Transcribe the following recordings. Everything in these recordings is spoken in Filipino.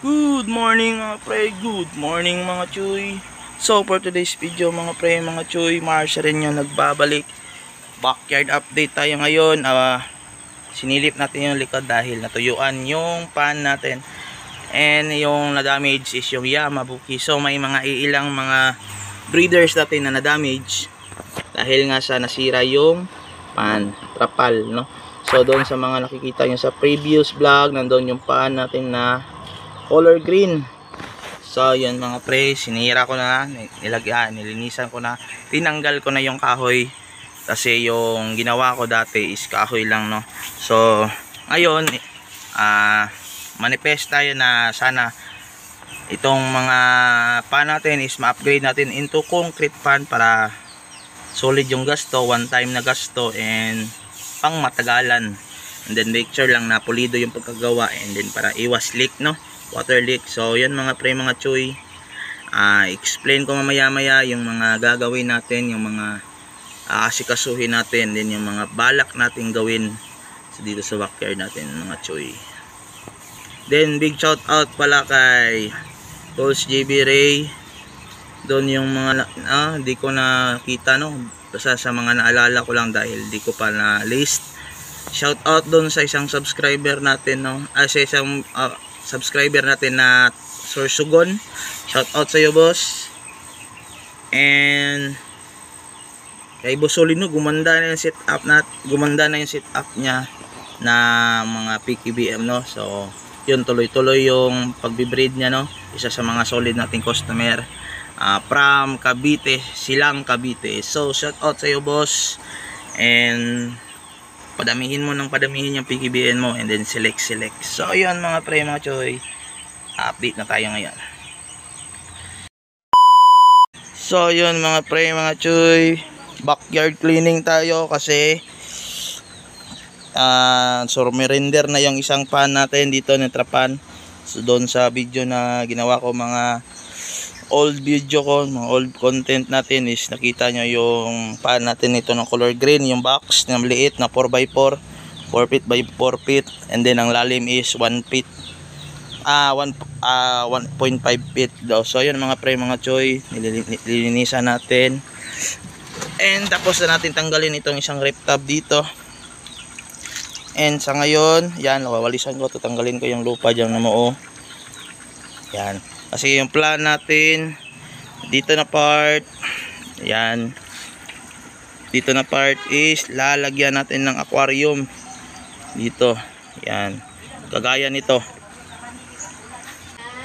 Good morning mga pre, good morning mga chuy. So for today's video mga pre, mga chuy, Marsha rin yung nagbabalik. Backyard update tayo ngayon. Sinilip natin yung likod dahil natuyuan yung pan natin. And yung na-damage is yung Yamabuki. So may mga ilang mga breeders natin na na-damage dahil nga sa nasira yung pan, trapal, no? So doon sa mga nakikita nyo sa previous vlog, nandoon yung pan natin na color green. So yun mga pre, sinira ko na, nilinisan ko na, tinanggal ko na yung kahoy kasi yung ginawa ko dati is kahoy lang, no. So ngayon manifest tayo na sana itong mga pan natin is ma-upgrade natin into concrete pan para solid yung gasto, one time na gasto and pang matagalan, and then make sure lang na pulido yung pagkagawa, and then para iwas leak, no, water leak. So yan mga pre, mga chuy, explain ko mamaya yung mga gagawin natin, yung mga asikasuhin natin, din yung mga balak natin gawin dito sa backyard natin mga chuy. Then big shout out pala kay Coach JB Ray, doon yung mga di ko nakita, no, basta sa mga naalala ko lang dahil di ko pa na list. Shout out doon sa isang subscriber natin, no, sa isang subscriber natin na Sir Sugon. Shout out sa iyo boss. And kay Boss Solino, gumanda na yung setup niya na mga PKBM, no. So yun, tuloy-tuloy yung pagbi-breed niya, no. Isa sa mga solid nating customer from Cavite, Silang Cavite. So shout out sa iyo boss, and padamihin mo ng padamihin yung PKBN mo, and then select. So yun mga pre, mga choy, update na tayo ngayon. So yun mga pre, mga choy, backyard cleaning tayo kasi surrender na yung isang pan natin dito na trapan. So doon sa video na ginawa ko, mga old video ko, mga old content natin, is nakita nyo yung pan natin ito ng color green, yung box na maliit na 4x4, 4 feet by 4 feet, and then ang lalim is 1 feet, 1.5 feet daw. So yun mga pre, mga choy, nililinisan natin, and tapos na natin tanggalin itong isang rip tab dito. And sa ngayon, yan, wawalisan ko, tatanggalin ko yung lupa dyan na mo, yan. Kasi yung plan natin dito na part, yan, dito na part is lalagyan natin ng aquarium dito, yan, kagaya nito.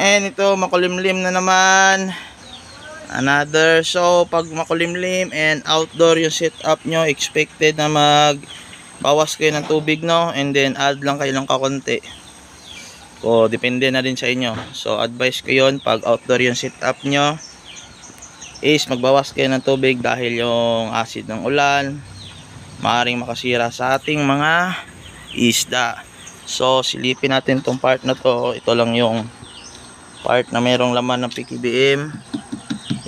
And ito makulimlim na naman, another. So pag makulimlim and outdoor yung setup nyo, expected na magbawas kayo ng tubig, no, and then add lang kayo ng kakunti. O depende na din sa inyo. So advice ko yun, pag outdoor yung setup nyo is magbawas kayo ng tubig dahil yung acid ng ulan maaaring makasira sa ating mga isda. So silipin natin tong part na to. Ito lang yung part na mayroong laman ng PKBM.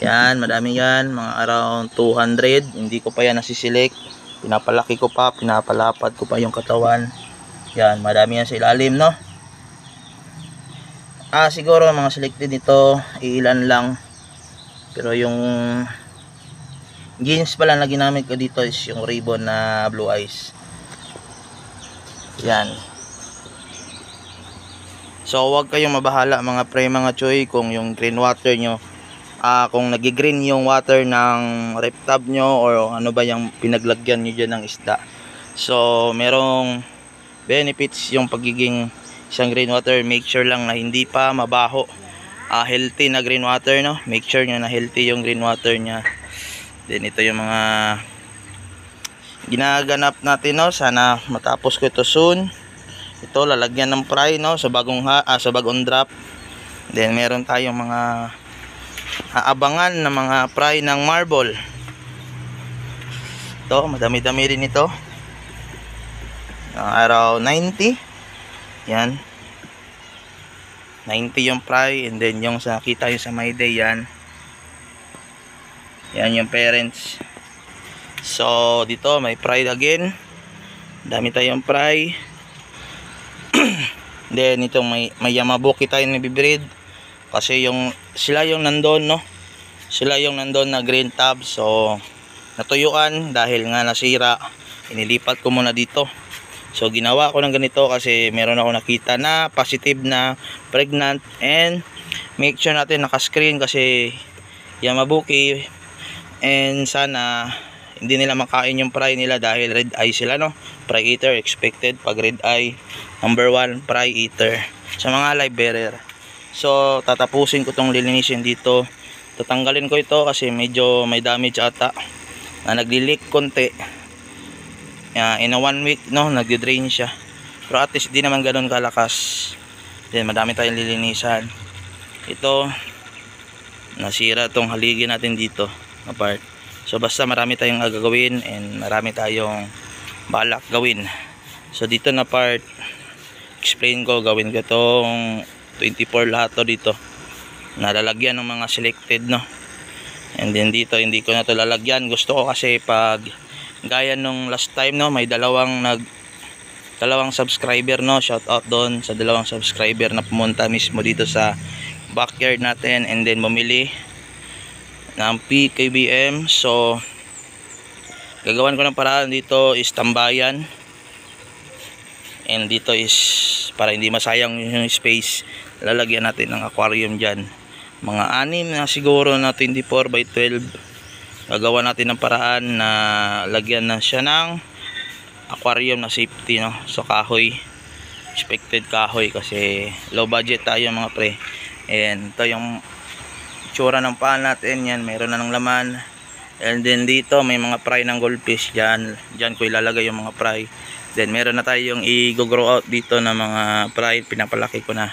Yan, madami yan, mga around 200. Hindi ko pa yan nasisilik, pinapalaki ko pa, pinapalapad ko pa yung katawan. Yan, madami yan sa ilalim, no. Siguro mga selected nito, ilan lang. Pero yung jeans pala na ginamit ko dito is yung ribbon na Blue Eyes. Yan. So wag kayong mabahala mga pre, mga choy, kung yung green water nyo, kung nagi-green yung water ng rep tab nyo, or ano ba yung pinaglagyan nyo dyan ng isda. So merong benefits yung pagiging isang green water. Make sure lang na hindi pa mabaho, healthy na green water, no. Make sure nyo na healthy yung green water nya. Then ito yung mga ginaganap natin, no. Sana matapos ko ito soon. Ito lalagyan ng fry, no, sa bagong sa bagong drop. Then meron tayong mga aabangan na mga fry ng marble. Ito madami-dami rin ito, around 90. Yan, 90 yung fry, and then yung sa kita yung sa Mayday, yan yung parents. So dito may fry again, dami tayong fry. Then itong may Yamabuki tayo na bibreed kasi sila yung nandoon, no, sila yung nandoon na green tab. So natuyuan dahil nga nasira, inilipat ko muna dito. So ginawa ko ng ganito kasi meron ako nakita na positive na pregnant, and make sure natin naka-screen kasi Yamabuki, and sana hindi nila makain yung fry nila dahil red eye sila, no, fry eater expected pag red eye. Number 1 fry eater sa mga live bearer. So tatapusin ko tong lilinisin dito, tatanggalin ko ito kasi medyo may damage ata na nagli-leak konti. In a 1 week, no, nagdi-drain siya, pero at least di naman ganoon kalakas. Then madami tayong lilinisan. Ito nasira tong haligi natin dito na part. So basta marami tayong gagawin and marami tayong balak gawin. So dito na part, explain ko, gawin ko itong 24 lahat to dito, nalalagyan ng mga selected, no. And then dito hindi ko na to lalagyan. Gusto ko kasi pag gaya nung last time, no, may dalawang subscriber, no, shout out doon sa dalawang subscriber na pumunta mismo dito sa backyard natin and then bumili ng PKBM. So gagawan ko ng paraan. Dito is tambayan, and dito is para hindi masayang yung space, lalagyan natin ng aquarium dyan, mga 6 na siguro na 24x12. gagawa natin ng paraan na lagyan na siya ng aquarium na safety, no. So kahoy, expected kahoy kasi low budget tayo mga pre. And ito yung tsura ng paan natin, yan mayroon na ng laman. And then dito may mga fry ng goldfish, dyan ko ilalagay yung mga fry. Then meron na tayong i-grow out dito na mga fry, pinapalaki ko na.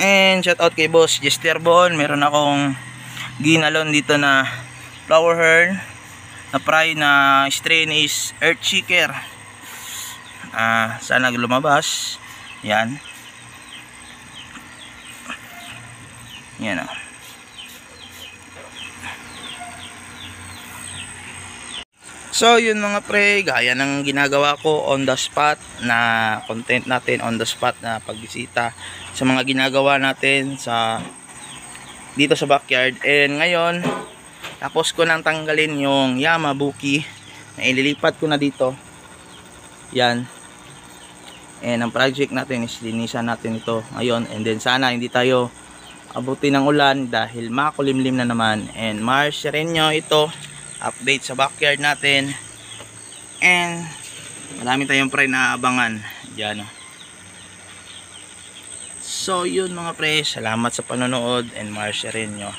And shout out kay Boss Jester Bon, meron akong ginalon dito na flower hearn na fry na strain is Earth Shaker. Sana lumabas. Yan. Yan o. So yun mga pre, gaya ng ginagawa ko on the spot na content natin, on the spot na pagbisita sa mga ginagawa natin sa dito sa backyard. And ngayon tapos ko nang tanggalin yung Yamabuki na ililipat ko na dito. Yan. And ang project natin is linisan natin ito ngayon, and then sana hindi tayo abutin ng ulan dahil makulimlim na naman. And ma-share nyo ito update sa backyard natin, and marami tayong pre na abangan dyan. So yun mga pre, salamat sa panonood and ma-share nyo.